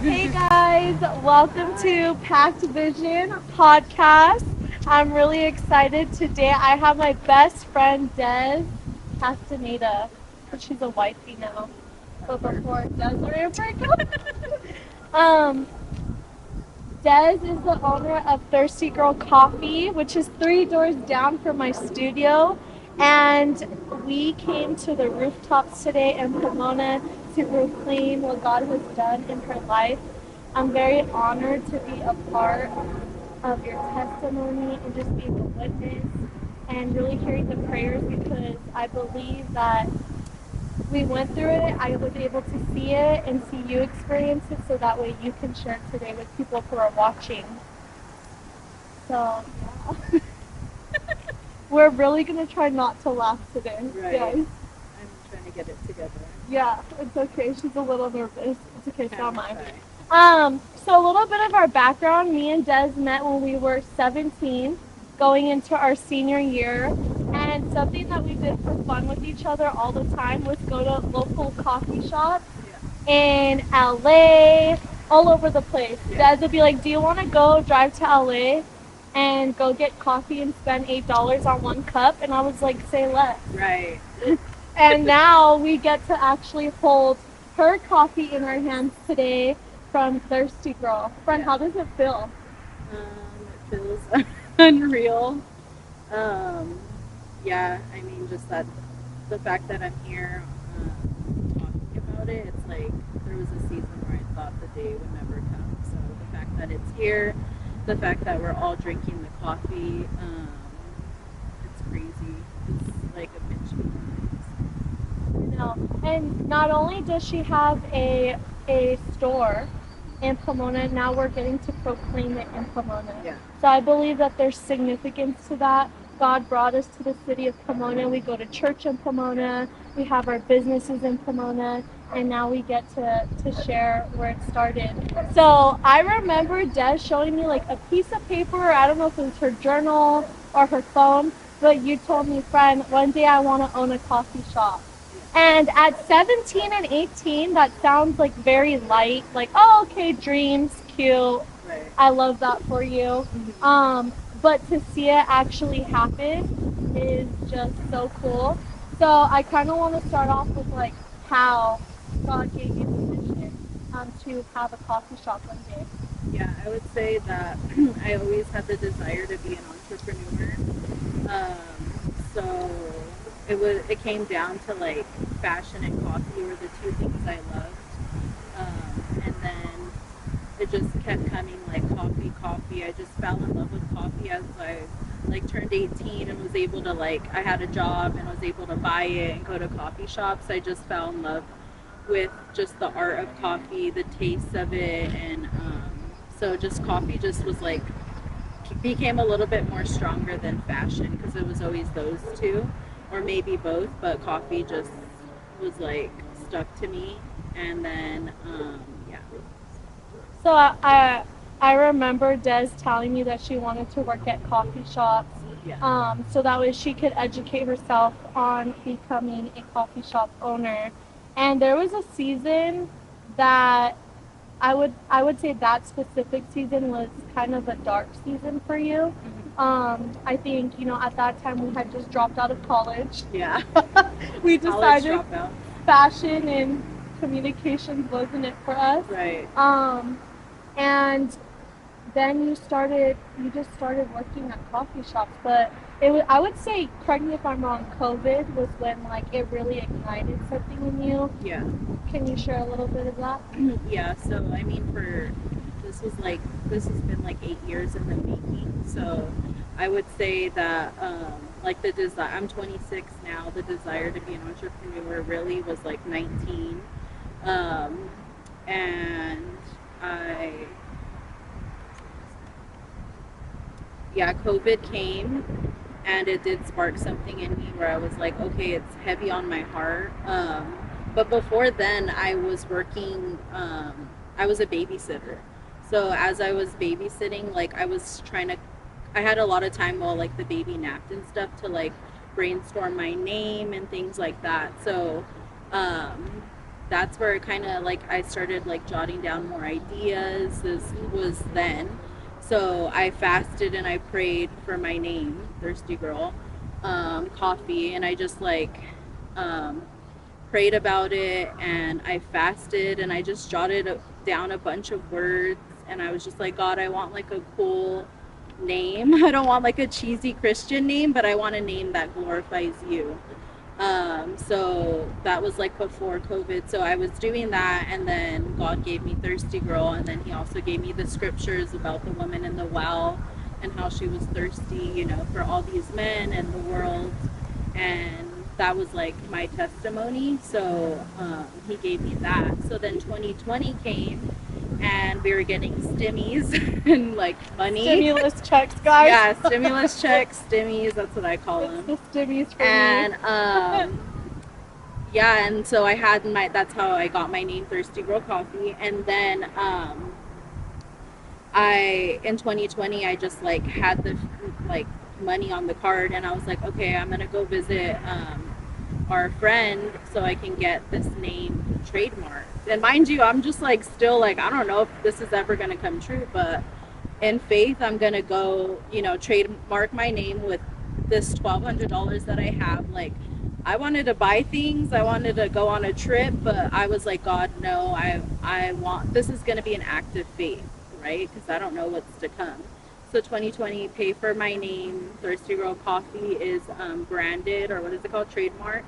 Hey guys, welcome to Packed Vision podcast. I'm really excited today. I have my best friend Des Castaneda. She's a wifey now, but before Deserae um, Des is the owner of Thirsty Girl Coffee, which is 3 doors down from my studio. And we came to the rooftops today in Pomona to proclaim what God has done in her life. I'm very honored to be a part of your testimony and just being a witness and really hearing the prayers, because I believe that we went through it. I was able to see it and see you experience it, so that way you can share it today with people who are watching. So, yeah. We're really going to try not to laugh today. Right. Yes. I'm trying to get it together. Yeah, it's okay. She's a little nervous. It's okay. It's not mine. Try. So a little bit of our background. Me and Des met when we were 17, going into our senior year. And something that we did for fun with each other all the time was go to local coffee shops in LA, all over the place. Yeah. Des would be like, do you want to go drive to LA and go get coffee and spend $8 on one cup? And I was like, say less. Right. And now we get to actually hold her coffee in our hands today from Thirsty Girl. Friend, how does it feel? It feels unreal. Yeah, I mean, just that the fact that I'm here talking about it, it's like there was a season where I thought the day would never come. So the fact that it's here, the fact that we're all drinking the coffee, it's crazy. It's like a bitch. And not only does she have a store in Pomona, now we're getting to proclaim it in Pomona. Yeah. So I believe that there's significance to that. God brought us to the city of Pomona. We go to church in Pomona. We have our businesses in Pomona. And now we get to share where it started. So I remember Des showing me like a piece of paper. I don't know if it was her journal or her phone. But you told me, friend, one day I want to own a coffee shop. And at 17 and 18, that sounds like very light. Like, oh, okay, dreams, cute. Right. I love that for you. Mm-hmm. But to see it actually happen is just so cool. So I kind of want to start off with like how God gave you the vision to have a coffee shop one day. Yeah, I would say that I always had the desire to be an entrepreneur. So it came down to like fashion and coffee were the two things I loved. And then it just kept coming like coffee. I just fell in love with coffee as I like turned 18 and was able to I had a job and was able to buy it and go to coffee shops. I just fell in love with just the art of coffee, the taste of it, and so just coffee just was like became a little bit more stronger than fashion, because it was always those two or maybe both, but coffee just was like stuck to me. And then yeah. So I remember Des telling me that she wanted to work at coffee shops. Yeah. So that way she could educate herself on becoming a coffee shop owner. And there was a season that I would say that specific season was kind of a dark season for you. I think, at that time we had just dropped out of college. Yeah. We College decided dropout. fashion and communications wasn't it for us. Right. And then you just started working at coffee shops, but I would say, correct me if I'm wrong, COVID was when it really ignited something in you. Yeah. Can you share a little bit of that? Yeah, so I mean this has been 8 years in the making. So I would say that I'm 26 now. The desire to be an entrepreneur really was 19. And COVID came and it did spark something in me where I was like, okay, it's heavy on my heart. But before then, I was working, I was a babysitter. So as I was babysitting, I had a lot of time while the baby napped and stuff to brainstorm my name and things like that. So that's where kind of like I started like jotting down more ideas. This was then. So I fasted and I prayed for my name, Thirsty Girl, coffee, and I just like um, prayed about it and I fasted and I just jotted down a bunch of words and I was just like, God, I want like a cool name. I don't want like a cheesy Christian name, but I want a name that glorifies you. So that was like before COVID. So I was doing that, and then God gave me Thirsty Girl, and then He also gave me the scriptures about the woman in the well and how she was thirsty, you know, for all these men and the world. And that was like my testimony. So He gave me that. So then 2020 came, and we were getting stimmies and like money. Stimulus checks, guys. Yeah, stimulus checks, stimmies, that's what I call them. The stimmies for And me. yeah, and so I had that's how I got my name, Thirsty Girl Coffee. And then in 2020 I just like had the like money on the card, and I was like, okay, I'm gonna go visit our friend so I can get this name trademarked. And mind you, I'm just like still like, I don't know if this is ever gonna come true, but in faith I'm gonna go, you know, trademark my name with this $1,200 that I have. Like, I wanted to buy things, I wanted to go on a trip, but I was like, God, no, I want, this is gonna be an act of faith, right? Because I don't know what's to come. So 2020, pay for my name, Thirsty Girl Coffee is branded, or what is it called, trademarked.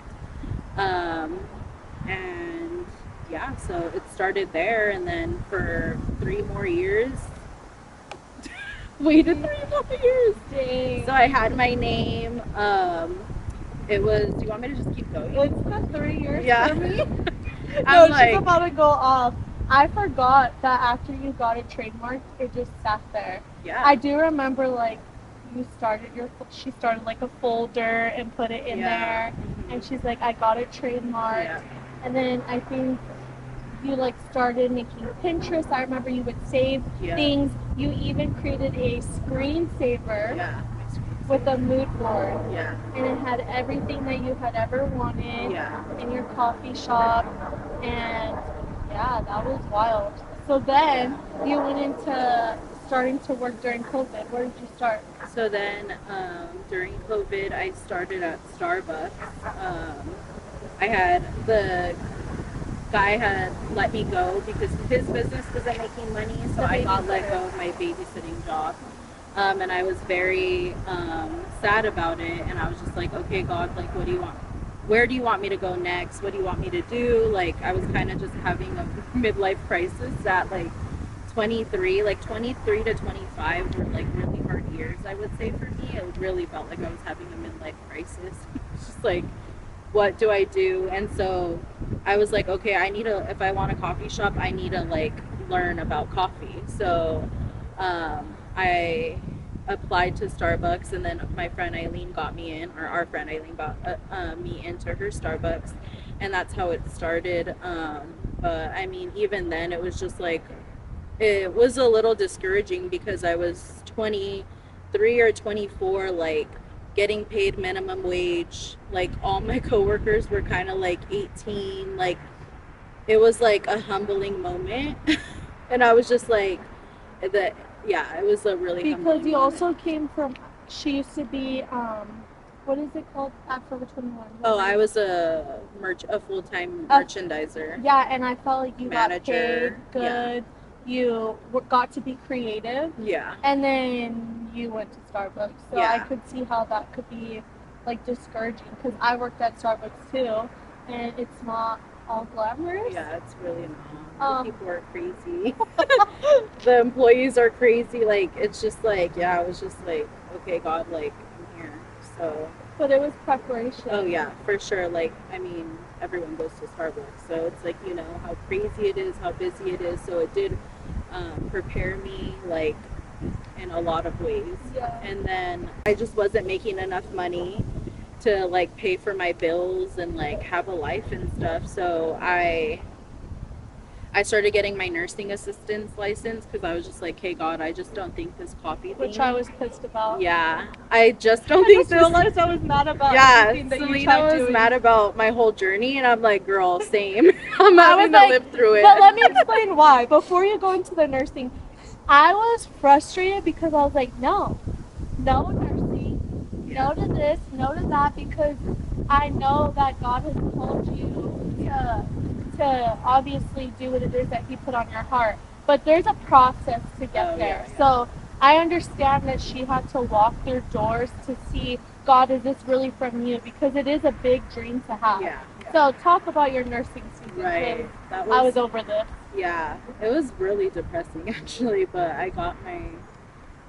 And yeah, so it started there, and then for 3 more years, waited 3 more years. Dang. So I had my name. It was. Do you want me to just keep going? It's the 3 years Yeah. for me. I'm No, like, she's about to go off. I forgot that after you got it trademarked, it just sat there. yeah. I do remember like she started like a folder and put it in Yeah. there, and she's like, I got it trademarked. Yeah. And then I think you like started making Pinterest. I remember you would save Yeah. things. You even created a screensaver Yeah. with a mood board, Yeah. and it had everything that you had ever wanted Yeah. in your coffee shop. And yeah, that was wild. So then you went into starting to work during COVID. Where did you start? So then during COVID, I started at Starbucks. I had the guy had let me go because his business wasn't making money, so I got let go of my babysitting job. And I was very sad about it, and I was just like, okay, God, like, what do you want? Where do you want me to go next? What do you want me to do? Like, I was kind of just having a midlife crisis at like 23, like 23 to 25 were like really hard years, I would say, for me. It really felt like I was having a midlife crisis. It's just like, what do I do? And so I was like, okay, if I want a coffee shop, I need to like learn about coffee. So I applied to Starbucks, and then my friend Eileen got me in, or our friend Eileen got me into her Starbucks, and that's how it started. But I mean, even then, it was just like, it was a little discouraging because I was 23 or 24, like getting paid minimum wage. Like, all my coworkers were kind of like 18. Like, it was like a humbling moment. And I was just like, yeah, it was a really Because humbling you moment. also came from, she used to be, what is it called at Forever 21? Oh, I was a full-time merchandiser. Yeah, and I felt like you Manager, got paid good. You got to be creative. Yeah. And then you went to Starbucks. So Yeah. I could see how that could be like discouraging, because I worked at Starbucks too, and it's not all glamorous. Yeah, it's really not. The Um, people are crazy. The employees are crazy. Like, it's just like, yeah, I was just like, okay, God, like, I'm here. So, But it was preparation. oh yeah, for sure. Like, I mean, everyone goes to Starbucks, so it's like, you know how crazy it is, how busy it is. So it did prepare me, like, in a lot of ways. Yeah. And then I just wasn't making enough money to like pay for my bills and like have a life and stuff. So I I started getting my nursing assistant's license because I was just like, hey, God, I just don't think this coffee thing. Which I was pissed about. Yeah. I just don't I think just this. realized I was mad about Yeah. everything that you Selena tried was doing. mad about my whole journey, and I'm like, girl, same. I'm I was having to like, live through it. but let me explain why. Before you go into the nursing, I was frustrated because I was like, no nursing, no to this, no to that, because I know that God has told you to obviously do what it is that He put on your heart. But there's a process to get there. Yeah. So I understand that she had to walk through doors to see, God, is this really from you? Because it is a big dream to have. Yeah. So talk about your nursing season. Right. I was over this. Yeah. It was really depressing, actually, but I got my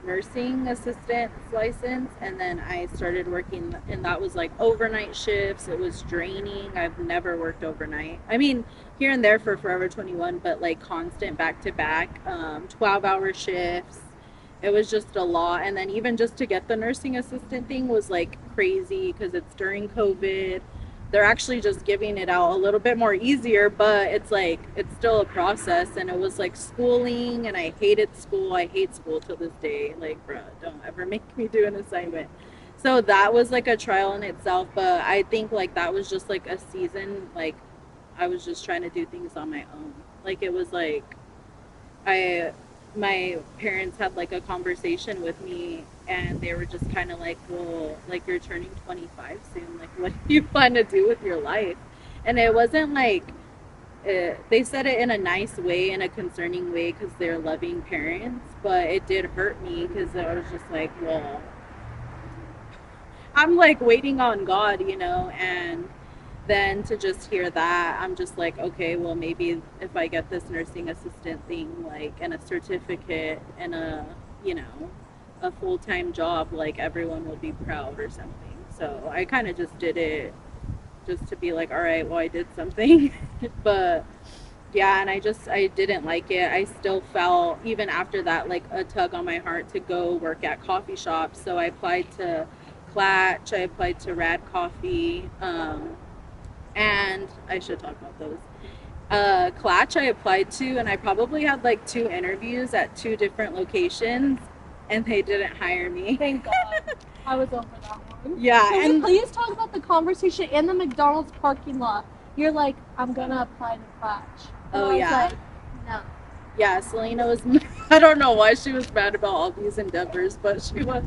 nursing assistant's license, and then I started working, and that was like overnight shifts. It was draining. I've never worked overnight. I mean, here and there for Forever 21, but like constant back to back 12-hour shifts. It was just a lot. And then even just to get the nursing assistant thing was like crazy because it's during COVID. They're actually just giving it out a little bit more easier, but it's like it's still a process. And it was like schooling, and I hated school. I hate school till this day. Like, bruh, don't ever make me do an assignment. So that was like a trial in itself. But I think like that was just like a season. Like I was just trying to do things on my own. Like it was like I my parents had like a conversation with me, and they were just kind of like, well, like you're turning 25 soon, like what do you plan to do with your life? And it wasn't like they said it in a nice way, in a concerning way, because they're loving parents, but it did hurt me because I was just like, well, I'm like waiting on God, and then to just hear that, I'm just like, okay, well, maybe if I get this nursing assistant thing, like, and a certificate and you know, a full time job, like, everyone will be proud or something. So I kind of just did it just to be like, all right, well, I did something. But yeah, and I didn't like it. I still felt, even after that, like a tug on my heart to go work at coffee shops. So I applied to Clatch, I applied to Rad Coffee, and I should talk about those. Clatch I applied to, and I probably had like 2 interviews at 2 different locations, and they didn't hire me. Thank God. I was over that one. Yeah, Can and we please talk about the conversation in the McDonald's parking lot? You're like, I'm gonna apply to Clatch. And oh I was yeah, like, no. yeah. Selena was. I don't know why she was mad about all these endeavors, but she was.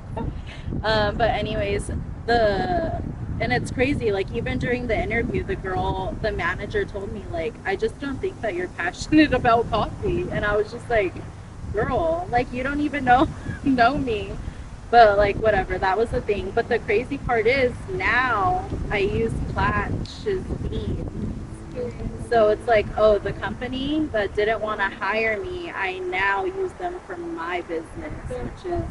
But anyways, the and it's crazy. Like even during the interview, the manager told me like, I just don't think that you're passionate about coffee, and I was just like, girl, like you don't even know me. But like whatever, that was the thing. But the crazy part is now I use Clatch's beans. So it's like, oh, the company that didn't want to hire me, I now use them for my business, which is,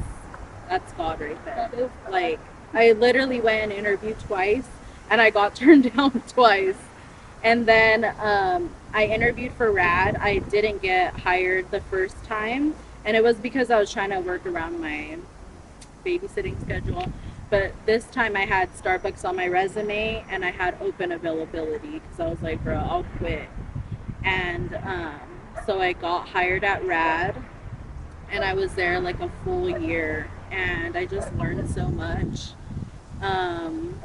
that's God right there. Like, I literally went and interviewed twice, and I got turned down twice. And then I interviewed for Rad. I didn't get hired the first time, and it was because I was trying to work around my babysitting schedule. But this time I had Starbucks on my resume, and I had open availability because I was like, bro, I'll quit. And so I got hired at Rad, and I was there like a full year, and I just learned so much. Um,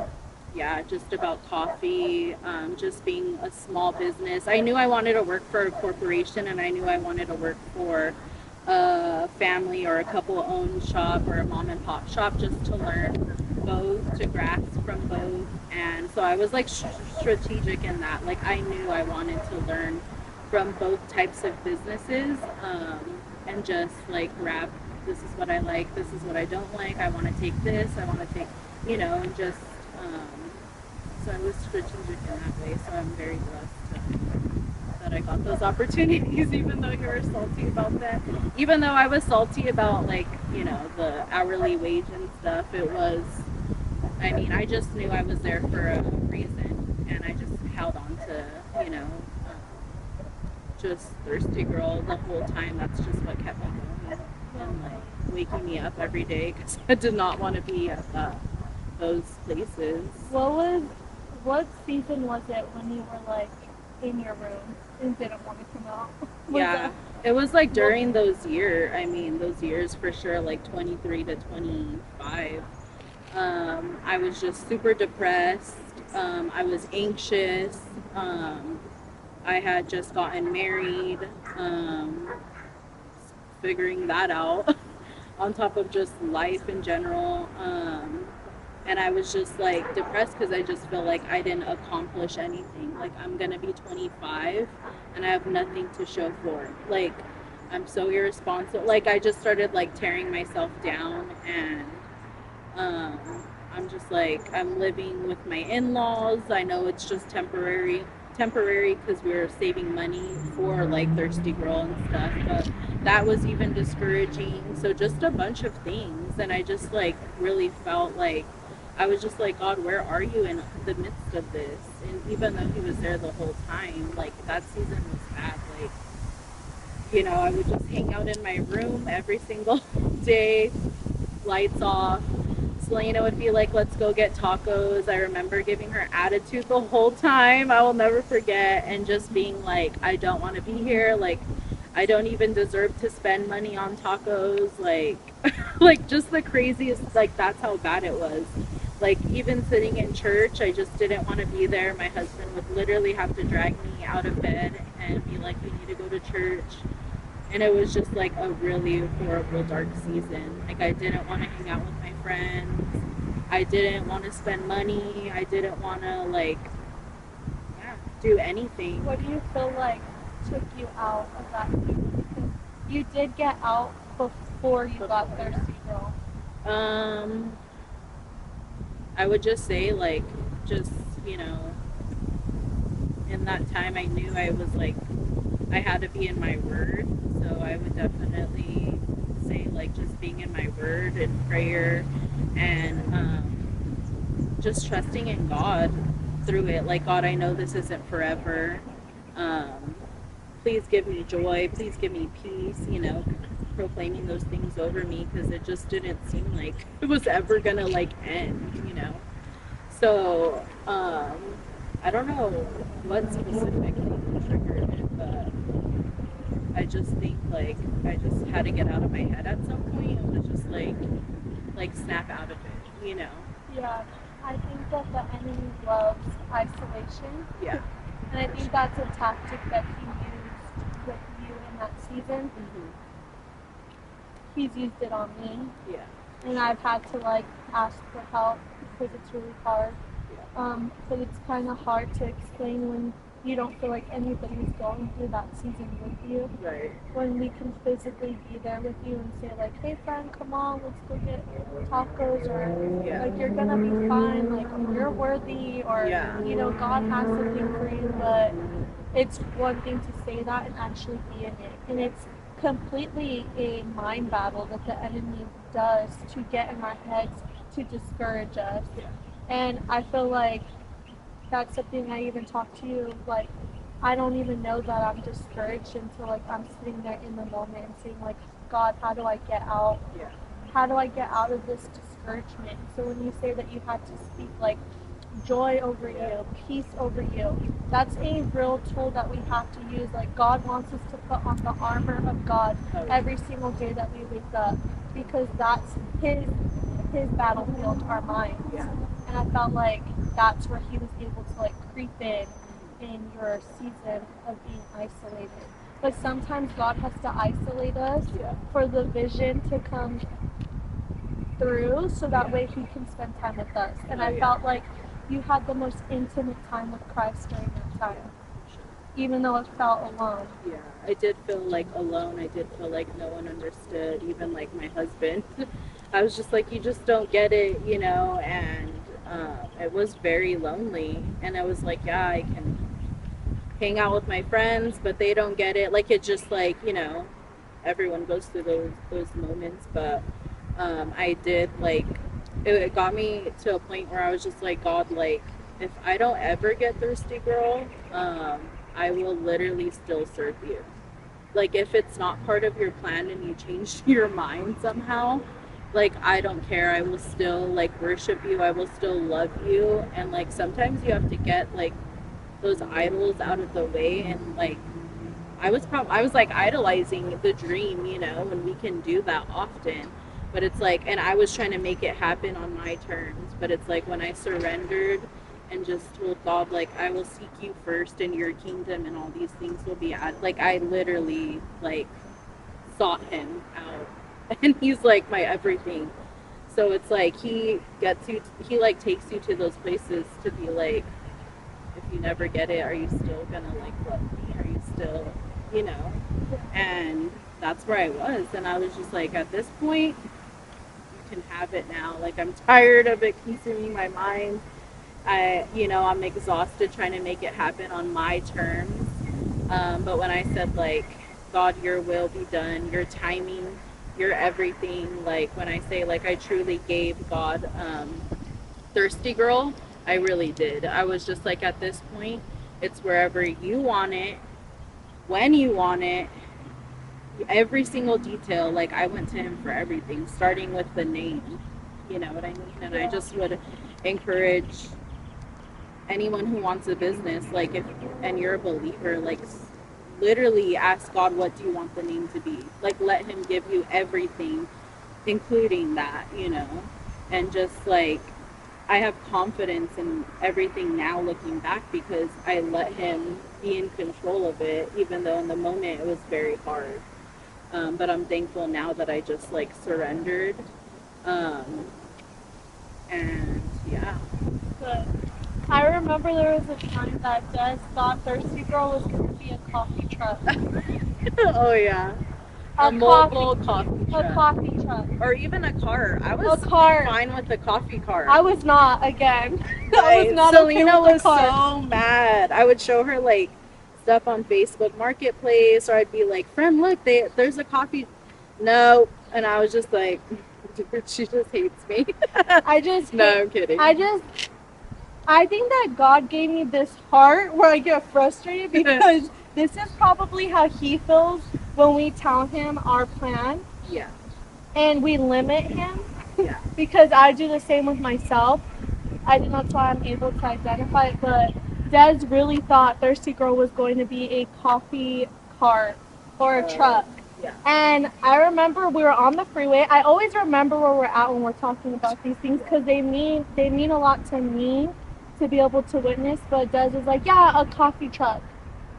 yeah, just about coffee, just being a small business. I knew I wanted to work for a corporation, and I knew I wanted to work for a family or a couple owned shop or a mom and pop shop, just to learn both, to grasp from both. And so I was like strategic in that. Like I knew I wanted to learn from both types of businesses, and just like grab, this is what I like, this is what I don't like, I want to take this, I want to take, and just so I was strategic in that way. So I'm very blessed that I got those opportunities, even though you were salty about that. Even though I was salty about like, the hourly wage and stuff, it was, I mean, I just knew I was there for a reason, and I just held on to, just thirsty girl the whole time. That's just what kept me going, and like waking me up every day because I did not want to be at those places. What season was it when you were like, in your room and didn't want to come out. Yeah, it was like during those years for sure, like 23 to 25. I was just super depressed. I was anxious. Um, I had just gotten married, um, figuring that out on top of just life in general. And I was just like depressed because I just feel like I didn't accomplish anything. Like I'm gonna be 25 and I have nothing to show for it. Like I'm so irresponsible. Like I just started like tearing myself down, and um, I'm just like I'm living with my in-laws. I know it's just temporary because we were saving money for like Thirsty Girl and stuff, but that was even discouraging. So just a bunch of things, and I just like really felt like I was just like, God, where are you in the midst of this? And even though He was there the whole time, like that season was bad. Like, I would just hang out in my room every single day, lights off. Selena would be like, let's go get tacos. I remember giving her attitude the whole time. I will never forget. And just being like, I don't want to be here. Like, I don't even deserve to spend money on tacos. Like, like just the craziest, like, that's how bad it was. Like, even sitting in church, I just didn't want to be there. My husband would literally have to drag me out of bed and be like, we need to go to church. And it was just like a really horrible dark season. Like I didn't want to hang out with my friends. I didn't want to spend money. I didn't want to like do anything. What do you feel like took you out of that season? Because you did get out before you got Thirsty Girl. Um I would just say like just, in that time I knew I was like I had to be in my word. So I would definitely say like just being in my word and prayer, and just trusting in God through it. Like, God, I know this isn't forever. Um, please give me joy. Please give me peace, proclaiming those things over me because it just didn't seem like it was ever going to like end. So, I don't know what specifically triggered it, but I just think like I just had to get out of my head at some point. It was just like snap out of it. Yeah, I think that the enemy loves isolation. Yeah. And I think that's a tactic that he used with you in that season. Mm-hmm. He's used it on me. Yeah. And I've had to like ask for help because it's really hard. Yeah. But it's kind of hard to explain when you don't feel like anybody's going through that season with you. Right. When we can physically be there with you and say like, hey friend, come on, let's go get tacos, or like you're gonna be fine, like you're worthy, or God has something for you. But it's one thing to say that and actually be in it, and it's completely a mind battle that the enemy does to get in our heads to discourage us. Yeah. And I feel like that's something I even talk to you, like I don't even know that I'm discouraged until like I'm sitting there in the moment and saying like, God, how do I get out? Yeah. How do I get out of this discouragement? So when you say that you had to speak like joy over you, peace over you, that's a real tool that we have to use. Like God wants us to put on the armor of God every single day that we wake up, because that's his battlefield, our minds. Yeah. And I felt like that's where he was able to like creep in your season of being isolated. But sometimes God has to isolate us for the vision to come through, so that way he can spend time with us. And I felt like you had the most intimate time with Christ during that time, even though it felt alone. Yeah, I did feel like alone. I did feel like no one understood, even like my husband. I was just like, you just don't get it, and it was very lonely. And I was like, yeah, I can hang out with my friends, but they don't get it. Like, it just like, everyone goes through those moments. But I did like, it got me to a point where I was just like, God, like, if I don't ever get Thirsty Girl, I will literally still serve you. Like, if it's not part of your plan and you changed your mind somehow, like, I don't care. I will still like worship you. I will still love you. And like sometimes you have to get like those idols out of the way, and like I was like idolizing the dream, you know, and we can do that often. But it's like, and I was trying to make it happen on my terms. But it's like when I surrendered and just told God, like, I will seek you first in your kingdom, and all these things will be added. Like, I literally like sought him out, and he's like my everything. So it's like he like takes you to those places to be like, if you never get it, are you still gonna like love me? Are you still, you know? And that's where I was, and I was just like, at this point, you can have it now. Like, I'm tired of it consuming my mind. I'm exhausted trying to make it happen on my terms. But when I said like, God, your will be done, your timing, your everything. Like when I say like, I truly gave God, thirsty girl. I really did. I was just like, at this point, it's wherever you want it, when you want it, every single detail. Like I went to him for everything, starting with the name. You know what I mean? And I just would encourage anyone who wants a business, like if and you're a believer, like literally ask God, what do you want the name to be? Like let him give you everything, including that, you know. And just like I have confidence in everything now looking back because I let him be in control of it, even though in the moment it was very hard. But I'm thankful now that I just like surrendered. Um, and yeah. But I remember there was a time that Des thought Thirsty Girl was going to be a coffee truck. Oh yeah. A mobile coffee truck. A coffee truck. Or even a cart. I was fine with the coffee cart. I was not, again. Right. I was not Selena okay with was so mad. I would show her like stuff on Facebook Marketplace, or I'd be like, friend, look, there's a coffee. No. And I was just like, she just hates me. I'm kidding. I think that God gave me this heart where I get frustrated because this is probably how he feels when we tell him our plan. Yeah. And we limit him. Yeah. Because I do the same with myself. I think that's why I'm able to identify it. But Des really thought Thirsty Girl was going to be a coffee cart or a truck. Yeah. And I remember we were on the freeway. I always remember where we're at when we're talking about these things because they mean a lot to me to be able to witness. But Des was like, yeah, a coffee truck.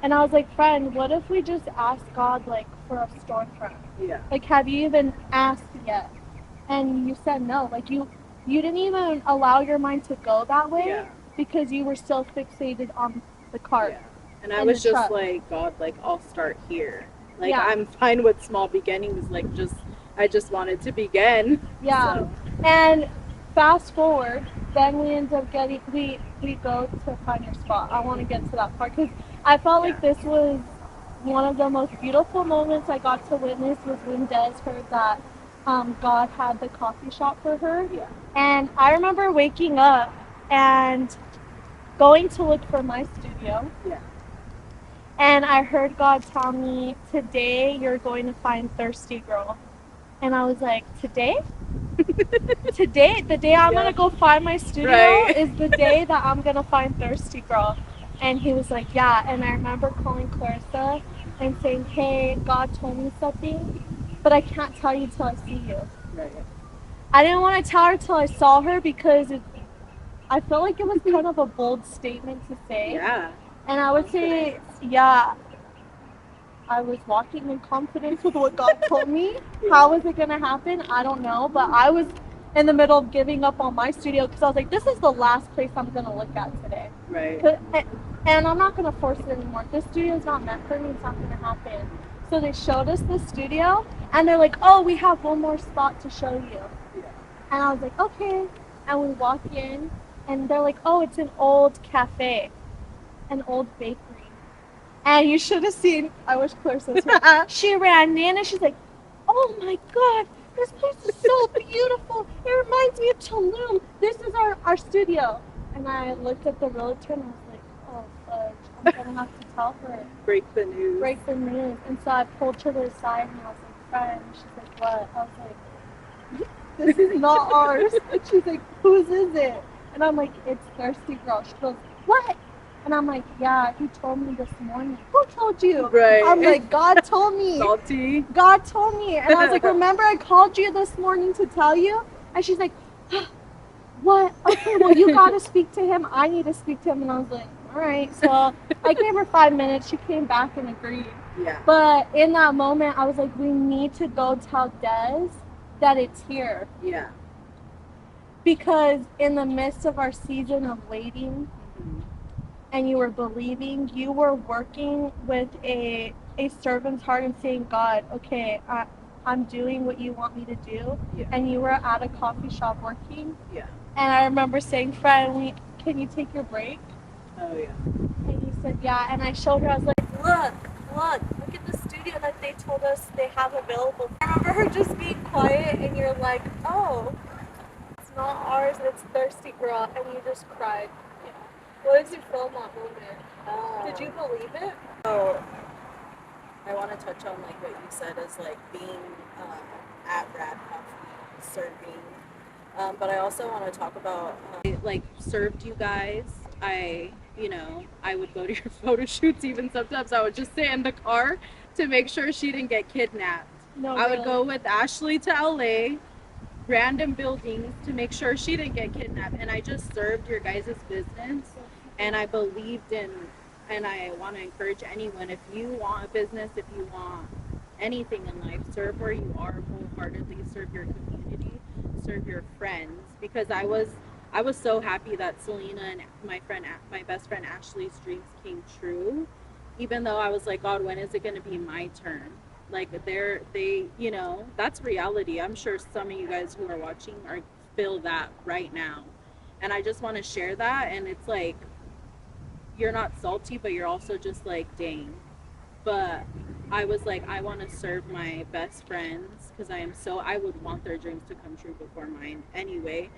And I was like, friend, what if we just ask God like for a storefront? Yeah. Like, have you even asked yet? And you said no. Like you didn't even allow your mind to go that way because you were still fixated on the cart. Yeah. And I was just truck. Like, God, like I'll start here. Like I'm fine with small beginnings. Like I just wanted to begin. Yeah. So. And fast forward, then we end up getting we go to find your spot. I want to get to that part because I felt like this was one of the most beautiful moments I got to witness was when Des heard that God had the coffee shop for her. Yeah. And I remember waking up and going to look for my studio. Yeah. And I heard God tell me, today you're going to find Thirsty Girl. And I was like, today? Today? The day I'm going to go find my studio is the day that I'm going to find Thirsty Girl. And he was like, yeah. And I remember calling Clarissa and saying, hey, God told me something, but I can't tell you till I see you. Right. I didn't want to tell her till I saw her because I felt like it was kind of a bold statement to say. Yeah. And I would say, yeah, I was walking in confidence with what God told me. Yeah. How was it going to happen? I don't know. But I was in the middle of giving up on my studio because I was like, this is the last place I'm going to look at today. Right. And I'm not going to force it anymore. This studio is not meant for me. It's not going to happen. So they showed us the studio, and they're like, oh, we have one more spot to show you. Yeah. And I was like, okay. And we walk in, and they're like, oh, it's an old cafe, an old bakery. And you should have seen, I wish Clarissa was here. She ran in, and she's like, oh my God, this place is so beautiful. It reminds me of Tulum. This is our studio. And I looked at the realtor, and I was like, oh, fudge. I'm going to have to tell her. Break the news. Break the news. And so I pulled her to the side, and I was like, friend. She's like, what? I was like, this is not ours. And she's like, whose is it? And I'm like, it's Thirsty Girl. She goes, what? And I'm like, yeah, he told me this morning. Who told you? Right. I'm like, God told me. Salty. God told me. And I was like, remember I called you this morning to tell you? And she's like, what? Okay, well, you got to speak to him. I need to speak to him. And I was like, all right. So I gave her 5 minutes. She came back and agreed. Yeah. But in that moment, I was like, we need to go tell Des that it's here. Yeah. Because in the midst of our season of waiting, and you were believing, you were working with a servant's heart and saying, God, okay, I'm doing what you want me to do. Yeah. And you were at a coffee shop working. Yeah. And I remember saying, friend, can you take your break? Oh, yeah. And you said, yeah. And I showed her, I was like, look at the studio that they told us they have available. I remember her just being quiet, and you're like, oh, it's not ours, it's Thirsty Girl. And you just cried. Yeah. What did you feel in that moment? Did you believe it? Oh, I want to touch on like what you said as like being at Rad Coffee serving, but I also want to talk about like served you guys. I would go to your photo shoots. Even sometimes I would just sit in the car to make sure she didn't get kidnapped. No, I would really. go with Ashley to LA, random buildings to make sure she didn't get kidnapped, and I just served your guys' business, and I believed in, and I want to encourage anyone, if you want a business, if you want anything in life, serve where you are wholeheartedly, serve your community, serve your friends, because I was so happy that Selena and my best friend Ashley's dreams came true, even though I was like, God, when is it going to be my turn? Like that's reality. I'm sure some of you guys who are watching are feel that right now, and I just want to share that. And it's like, you're not salty, but you're also just like, dang. But I was like, I want to serve my best friends, because I would want their dreams to come true before mine anyway,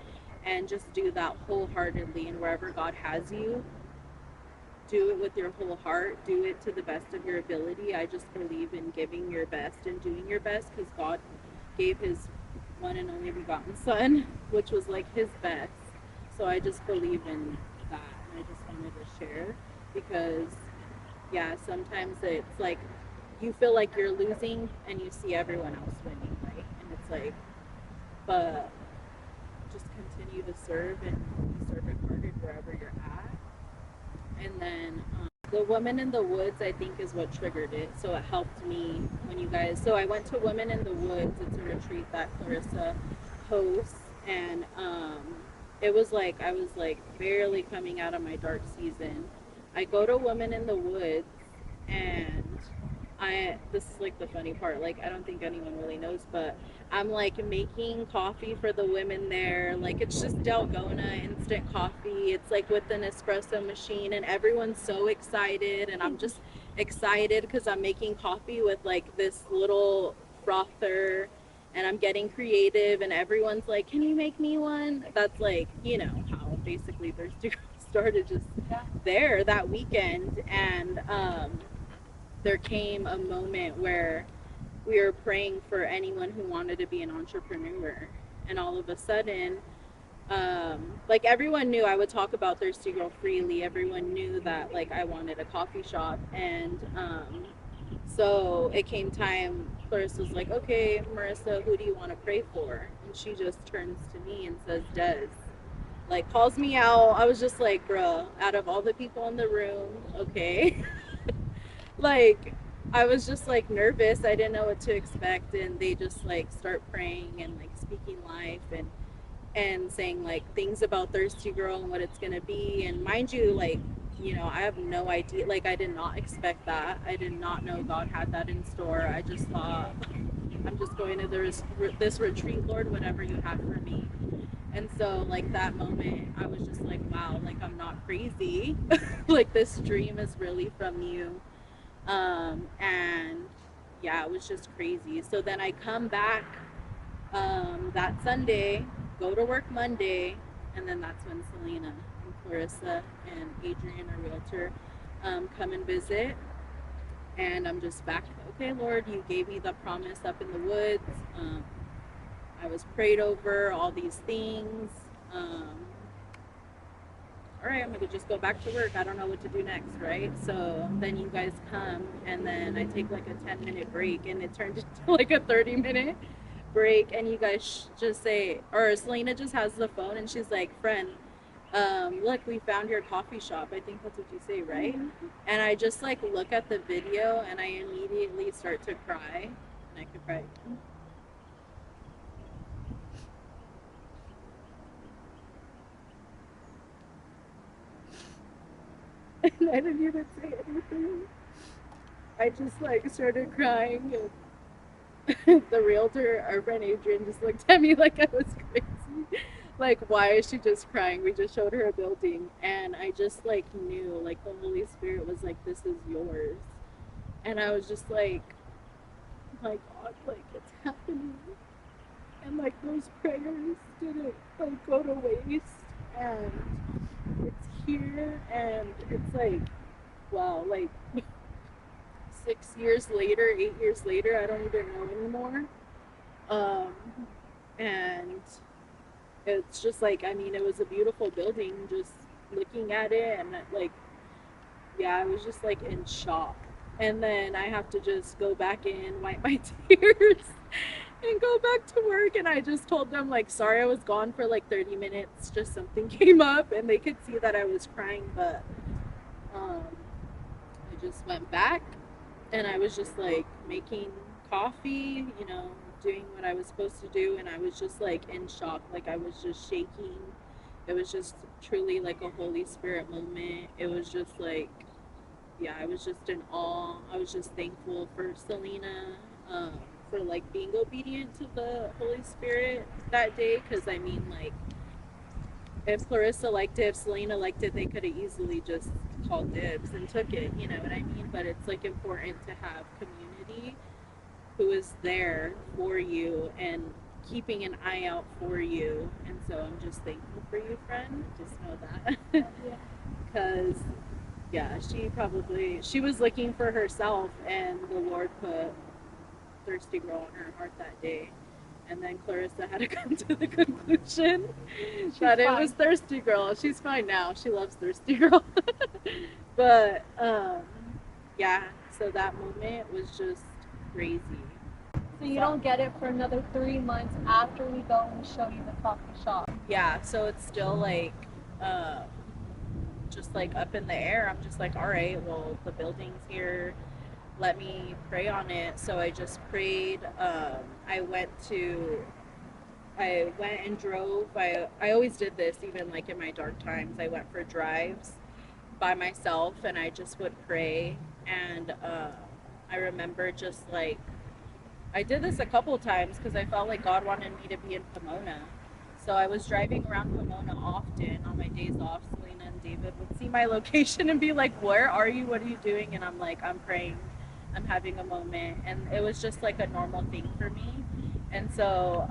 and just do that wholeheartedly. And wherever God has you, do it with your whole heart, do it to the best of your ability. I just believe in giving your best and doing your best, because God gave his one and only begotten son, which was like his best. So I just believe in that, and I just wanted to share, because yeah, sometimes it's like you feel like you're losing and you see everyone else winning, right? And it's like, but just continue to serve and be servant hearted wherever you're at. And then the Women in the Woods, I think, is what triggered it. So it helped me when you guys. So I went to Women in the Woods. It's a retreat that Clarissa hosts, and it was like I was like barely coming out of my dark season. I go to Women in the Woods, and this is like the funny part. Like, I don't think anyone really knows, but I'm like making coffee for the women there. Like, it's just Dalgona instant coffee. It's like with an espresso machine, and everyone's so excited, and I'm just excited because I'm making coffee with like this little frother, and I'm getting creative, and everyone's like, "Can you make me one?" That's like, how basically Thirsty started, just there that weekend. And there came a moment where we were praying for anyone who wanted to be an entrepreneur, and all of a sudden, like, everyone knew I would talk about Thirsty Girl freely. Everyone knew that like I wanted a coffee shop, and so it came time. Clarissa was like, "Okay, Marissa, who do you want to pray for?" And she just turns to me and says, "Des." Like, calls me out. I was just like, "Bruh, out of all the people in the room, okay." Like, I was just like nervous. I didn't know what to expect, and they just like start praying and like speaking life, and saying like things about Thirsty Girl and what it's gonna be. And mind you, like, I have no idea. Like, I did not expect that. I did not know God had that in store. I just thought, I'm just going to this retreat, Lord, whatever you have for me. And so, like, that moment, I was just like, wow, like, I'm not crazy. Like, this dream is really from you. And yeah, it was just crazy. So then I come back that Sunday, go to work Monday, and then that's when Selena and Clarissa and Adrian, our realtor, come and visit. And I'm just back. Okay, Lord, you gave me the promise up in the woods. I was prayed over all these things. Um, all right, I'm gonna just go back to work. I don't know what to do next, right? So then you guys come, and then I take like a 10-minute break, and it turned into like a 30-minute break. And you guys just say, or Selena just has the phone, and she's like, "Friend, look, we found your coffee shop." I think that's what you say, right? Mm-hmm. And I just like look at the video, and I immediately start to cry, and I could cry. And I didn't even say anything. I just like started crying, and the realtor, our friend Adrian, just looked at me like I was crazy. Like, why is she just crying? We just showed her a building, and I just like knew, like the Holy Spirit was like, "This is yours," and I was just like, "My God, like it's happening," and like those prayers didn't like go to waste, and it's here, and it's like, wow, like 6 years later, 8 years later, I don't even know anymore. Um, and it's just like, I mean, it was a beautiful building, just looking at it, and like, yeah, I was just like in shock. And then I have to just go back in, wipe my tears, and go back to work. And I just told them, like, sorry I was gone for like 30 minutes, just something came up, and they could see that I was crying, but um, I just went back, and I was just like making coffee, doing what I was supposed to do, and I was just like in shock, like I was just shaking. It was just truly like a Holy Spirit moment. It was just like, yeah, I was just in awe. I was just thankful for Selena, for like being obedient to the Holy Spirit that day, because I mean, like, if Clarissa liked it, if Selena liked it, they could have easily just called dibs and took it, you know what I mean? But it's like important to have community who is there for you and keeping an eye out for you. And so I'm just thankful for you, friend. Just know that. Because, yeah, she was looking for herself, and the Lord put Thirsty Girl on her heart that day. And then Clarissa had to come to the conclusion that it was Thirsty Girl. She's fine now. She loves Thirsty Girl. But yeah, so that moment was just crazy. So you don't get it for another 3 months after we go and show you the coffee shop. Yeah, so it's still like um, just like up in the air. I'm just like, all right, well, the building's here. Let me pray on it. So I just prayed. I went to I went and drove. I always did this, even like in my dark times. I went for drives by myself, and I just would pray. And I remember just like, I did this a couple times because I felt like God wanted me to be in Pomona. So I was driving around Pomona often on my days off. Selena and David would see my location and be like, "Where are you? What are you doing?" And I'm like, "I'm praying. I'm having a moment." And it was just like a normal thing for me. And so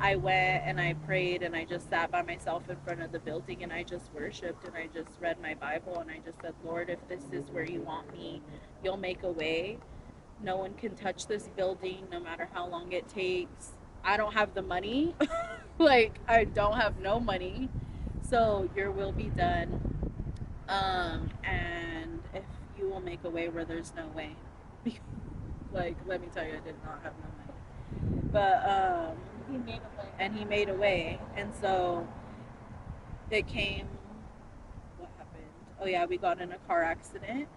I went and I prayed, and I just sat by myself in front of the building, and I just worshiped, and I just read my Bible, and I just said, "Lord, if this is where you want me, you'll make a way. No one can touch this building no matter how long it takes. I don't have the money." Like, I don't have no money. So your will be done. And if you will make a way where there's no way. Like, let me tell you, I did not have no money. But He made a way. and he made a way. And so it came, what happened? Oh yeah, we got in a car accident.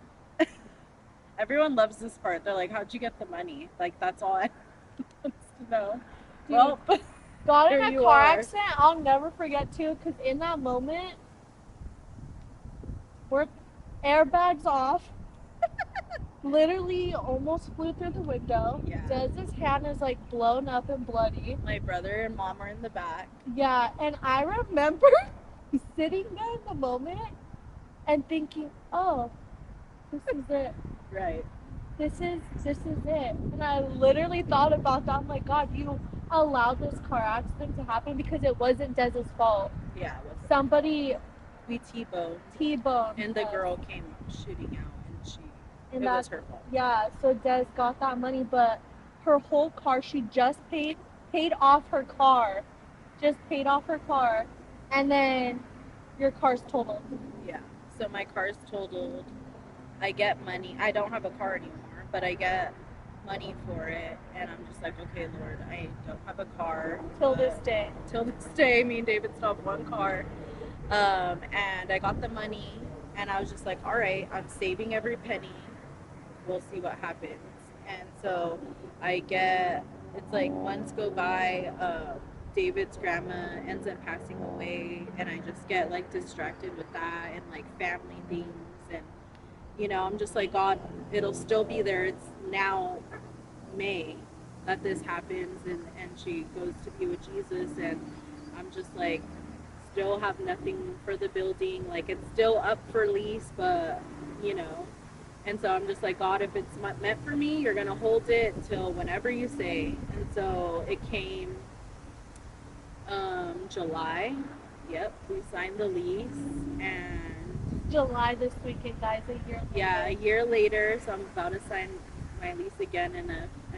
Everyone loves this part. They're like, "How'd you get the money?" Like, that's all I wants to know. Dude, Well, got in here a you car are. accident. I'll never forget too, because in that moment, we're airbags off. Literally almost flew through the window. Yeah. Dez's hand is like blown up and bloody. My brother and mom are in the back. Yeah, and I remember sitting there in the moment and thinking, "Oh, this is it. Right. This is it." And I literally thought about that. I'm like, "God, you allowed this car accident to happen because it wasn't Dez's fault. Yeah, it was. Somebody We T-boned. T-boned And the us." girl came shooting out, and And it was her fault. Yeah, so Des got that money, but her whole car, she just paid off her car. Just paid off her car. And then Your car's totaled. Yeah. So my car's totaled. I get money. I don't have a car anymore, but I get money for it. And I'm just like, okay, Lord, I don't have a car. Till this day. Till this day, me and David still have one car. And I got the money, and I was just like, all right, I'm saving every penny. We'll see what happens. And so I get, it's like months go by, David's grandma ends up passing away, and I just get like distracted with that and like family things. And, I'm just like, God, it'll still be there. It's now May that this happens, and she goes to be with Jesus. And I'm just like, still have nothing for the building. Like, it's still up for lease, but, you know, and so I'm just like, God, if it's meant for me, you're going to hold it till whenever you say. And so it came July. Yep, we signed the lease. And July this weekend, guys, a year later. yeah, a year later. So I'm about to sign my lease again in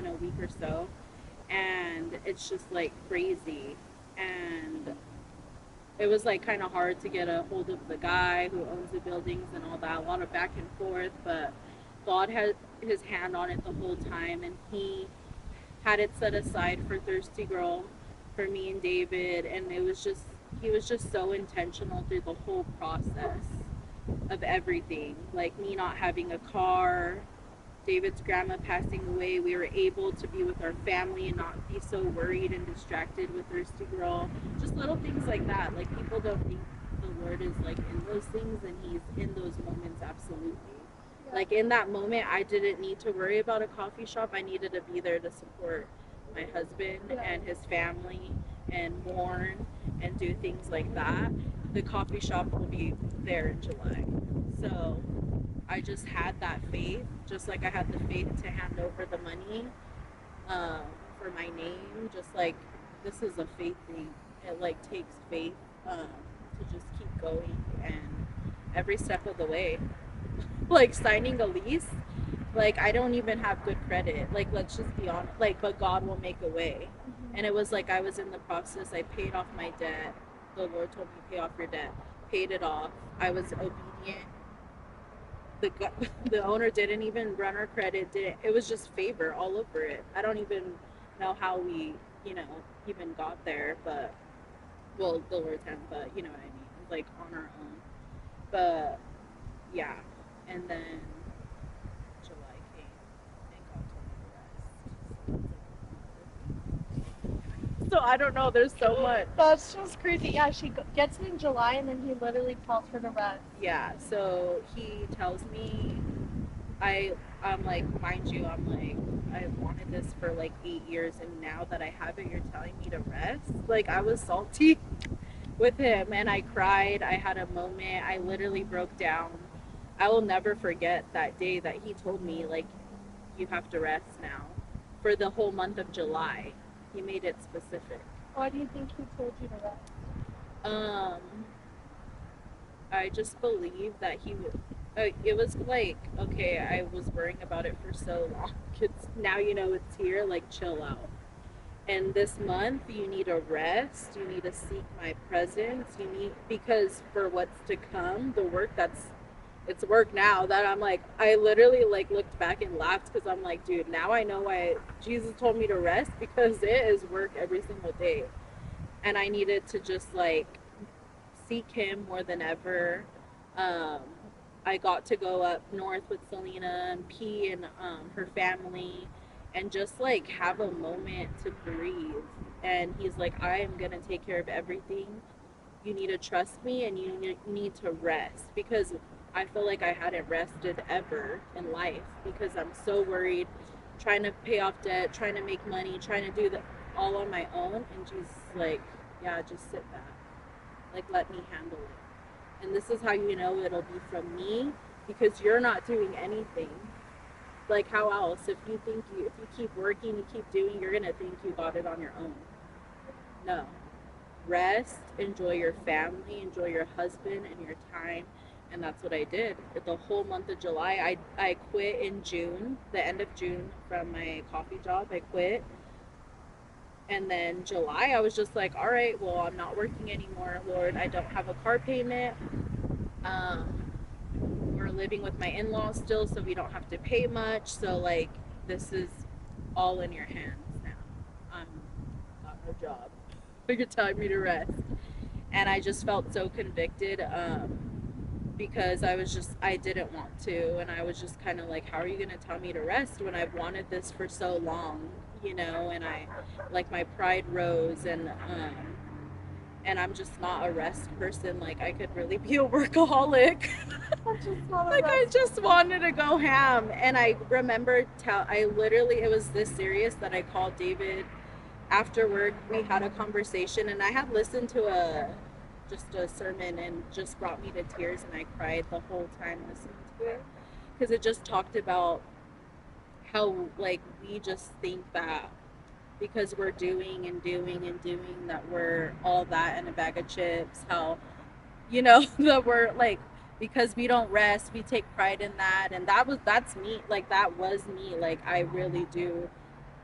a week or so. And it's just like crazy. And it was like kind of hard to get a hold of the guy who owns the buildings and all that, a lot of back and forth, but God had his hand on it the whole time, and he had it set aside for Thirsty Girl, for me and David. And he was just so intentional through the whole process of everything, like me not having a car, David's grandma passing away. We were able to be with our family and not be so worried and distracted with Thirsty Girl. Just little things like that. Like, people don't think the Lord is like in those things, and he's in those moments, absolutely. Yeah. Like, in that moment, I didn't need to worry about a coffee shop. I needed to be there to support my husband, yeah, and his family, and mourn and do things like that. The coffee shop will be there in July. So I just had that faith, just like I had the faith to hand over the money, um, for my name. Just like, this is a faith thing. It like takes faith, to just keep going, and every step of the way, like signing a lease. Like, I don't even have good credit. Like, let's just be honest. Like, but God will make a way. Mm-hmm. And it was like I was in the process. I paid off my debt. The Lord told me, pay off your debt. Paid it off. I was obedient. the the owner didn't even run our credit. Didn't It was just favor all over it. I don't even know how we, even got there, but, well, the Lord's hand, but you know what I mean, like, on our own. But yeah, and then July came, and God told me the rest. So I don't know. There's so much. That's just crazy. Yeah, she gets it in July, and then he literally tells her to rest. Yeah, so he tells me, I'm like, mind you, I'm like, I wanted this for like 8 years, and now that I have it, you're telling me to rest? Like, I was salty with him, and I cried. I had a moment. I literally broke down. I will never forget that day that he told me, like, you have to rest now for the whole month of July. He made it specific. Why do you think he told you to rest? I just believe that he would. It was like, okay, I was worrying about it for so long. Now it's here. Like, chill out. And this month, you need a rest. You need to seek my presence. Because for what's to come, the work it's work now that I'm like, I literally like looked back and laughed, because I'm like, dude, now I know why Jesus told me to rest, because it is work every single day. And I needed to just like seek him more than ever. Um, I got to go up north with Selena and P and her family, and just like have a moment to breathe. And he's like, I am going to take care of everything. You need to trust me, and you need to rest, because I feel like I hadn't rested ever in life, because I'm so worried, trying to pay off debt, trying to make money, trying to do that all on my own. And Jesus, like, yeah, just sit back. Like, let me handle it. And this is how you know it'll be from me, because you're not doing anything. Like, how else? If you keep working, you keep doing, you're gonna think you got it on your own. No. Rest, enjoy your family, enjoy your husband and your time. And that's what I did. The whole month of July, I quit in June, the end of June, from my coffee job. I quit. And then July, I was just like, all right, well, I'm not working anymore, Lord. I don't have a car payment. Um, we're living with my in-laws still, so we don't have to pay much. So like, this is all in your hands now. I'm got no job. You're telling me to rest, and I just felt so convicted. Because I didn't want to, and I was just kind of like, how are you going to tell me to rest when I've wanted this for so long, you know? And I, like, my pride rose, and I'm just not a rest person. Like, I could really be a workaholic. I'm just not a Like, I rest. just wanted to go ham. And I remember I literally, it was this serious that I called David after work. We had a conversation, and I had listened to a sermon, and just brought me to tears, and I cried the whole time listening to it, because it just talked about how, like, we just think that because we're doing and doing and doing, that we're all that in a bag of chips. How, that we're like, because we don't rest, we take pride in that. And that's me. Like, that was me. Like, I really do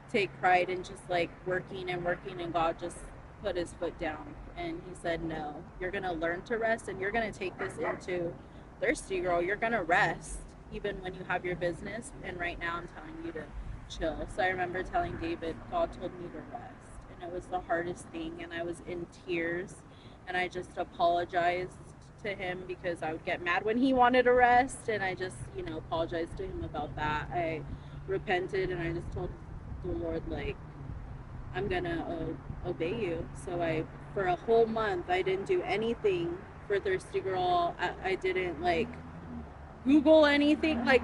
take pride in just like working and working, and God just put his foot down, and he said, no, you're gonna learn to rest, and you're gonna take this into Thirsty Girl. You're gonna rest even when you have your business, and right now I'm telling you to chill. So I remember telling David, God told me to rest, and it was the hardest thing, and I was in tears, and I just apologized to him, because I would get mad when he wanted to rest, and I just, apologized to him about that. I repented, and I just told the Lord, like, I'm gonna obey you. So for a whole month, I didn't do anything for Thirsty Girl. I didn't like Google anything, like,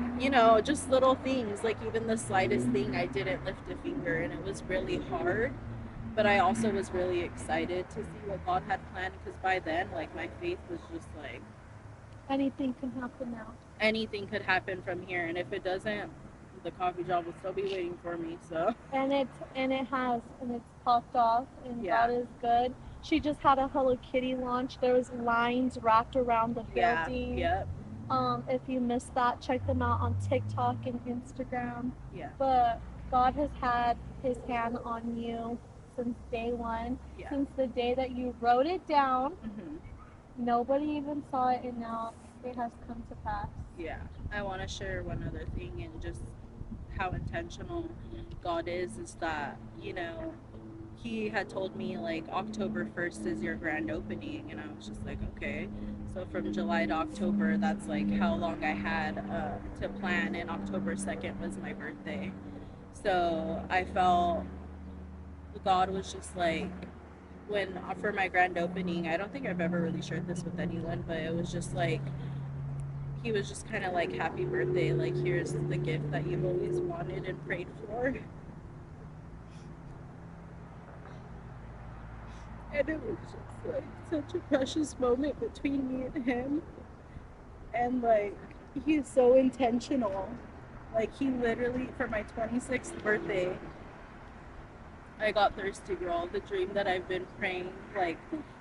just little things, like even the slightest thing, I didn't lift a finger, and it was really hard. But I also was really excited to see what God had planned, because by then, like, my faith was just like, Anything can happen now. anything could happen from here, and if it doesn't, the coffee job will still be waiting for me. So And it's popped off, and yeah, God is good. She just had a Hello Kitty launch. There was lines wrapped around the yeah, building. yep, If you missed that, check them out on TikTok and Instagram. yeah, But God has had his hand on you since day one, yeah. since the day that you wrote it down. Mm-hmm. Nobody even saw it, and now it has come to pass. Yeah, I want to share one other thing, and just how intentional God is that, he had told me, like, October 1st is your grand opening, and I was just like, okay. So from July to October, that's like how long I had to plan, and October 2nd was my birthday. So I felt God was just like, when for my grand opening, I don't think I've ever really shared this with anyone, but it was just like, he was just kind of like, happy birthday, like, here's the gift that you've always wanted and prayed for. And it was just like such a precious moment between me and him. And like, he's so intentional. Like, he literally, for my 26th birthday, I got Thirsty Girl, the dream that I've been praying. Like,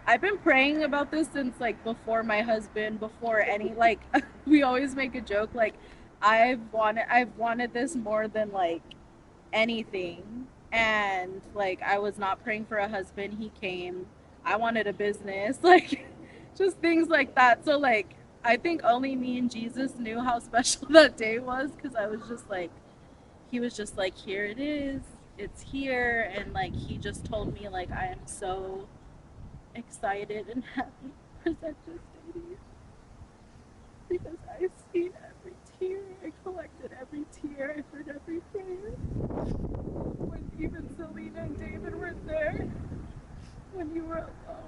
I've been praying about this since, like, before my husband, before any, like, we always make a joke, like, I've wanted this more than, like, anything. And, like, I was not praying for a husband. He came. I wanted a business. Like, just things like that. So, like, I think only me and Jesus knew how special that day was, because I was just like, he was just like, here it is, it's here. And like, he just told me, like, I am so excited and happy to present this day to you, because I've seen every tear, I collected every tear, I've heard every prayer, when even Selena and David were there, when you were alone.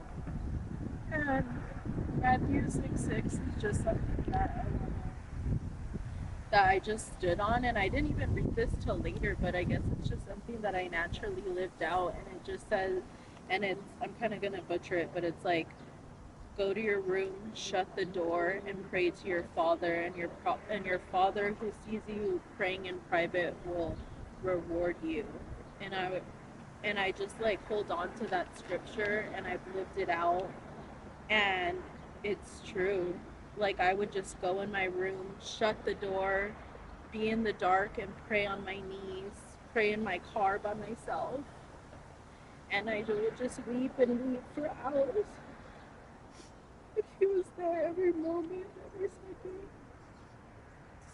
And Matthew 6:6 is just something that I just stood on, and I didn't even read this till later, but I guess it's just something that I naturally lived out. And it just says, and I'm kind of gonna butcher it, but it's like, go to your room, shut the door, and pray to your Father, and your Father who sees you praying in private will reward you. And I just like hold on to that scripture, and I've lived it out, and it's true. Like, I would just go in my room, shut the door, be in the dark, and pray on my knees, pray in my car by myself. And I would just weep and weep for hours. He was there every moment, every second.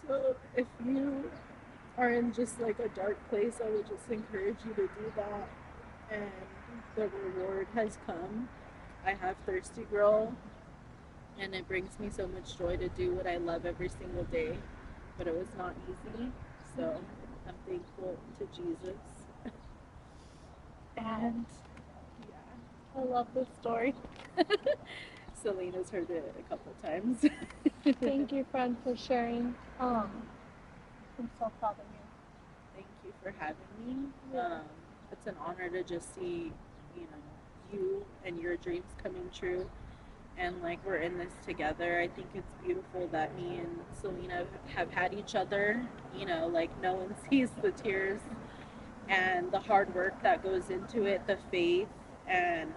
So if you are in just like a dark place, I would just encourage you to do that. And the reward has come. I have Thirsty Girl, and it brings me so much joy to do what I love every single day. But it was not easy, so I'm thankful to Jesus. And yeah, I love this story. Selena's heard it a couple times. Thank you, friend, for sharing. I'm so proud of you. Thank you for having me. Yeah. It's an honor to just see, you and your dreams coming true. And like we're in this together. I think it's beautiful that me and Selena have had each other. Like no one sees the tears and the hard work that goes into it, the faith, and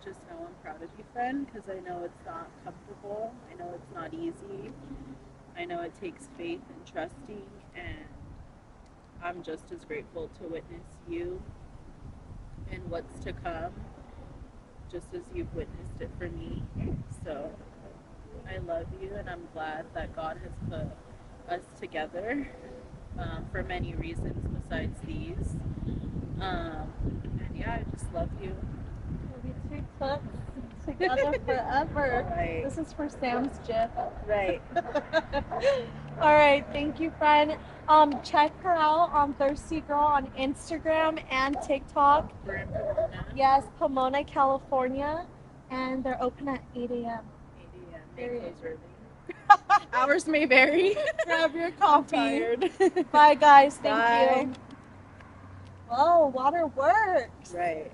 just know I'm proud of you, friend, because I know it's not comfortable. I know it's not easy. I know it takes faith and trusting, and I'm just as grateful to witness you and what's to come, just as you've witnessed it for me. So I love you, and I'm glad that God has put us together for many reasons besides these. And yeah, I just love you. We'll be two cooks together forever. Right. This is for Sam's gif. Right. All right, thank you, friend. Check her out on Thirsty Girl on Instagram and TikTok. We're in Pomona. Yes, Pomona, California, and they're open at 8 a.m. 8 a.m. They Period. close early. Hours may vary. Grab your I'm coffee. tired. Bye, guys. Thank Bye. you. Whoa, water works. Right.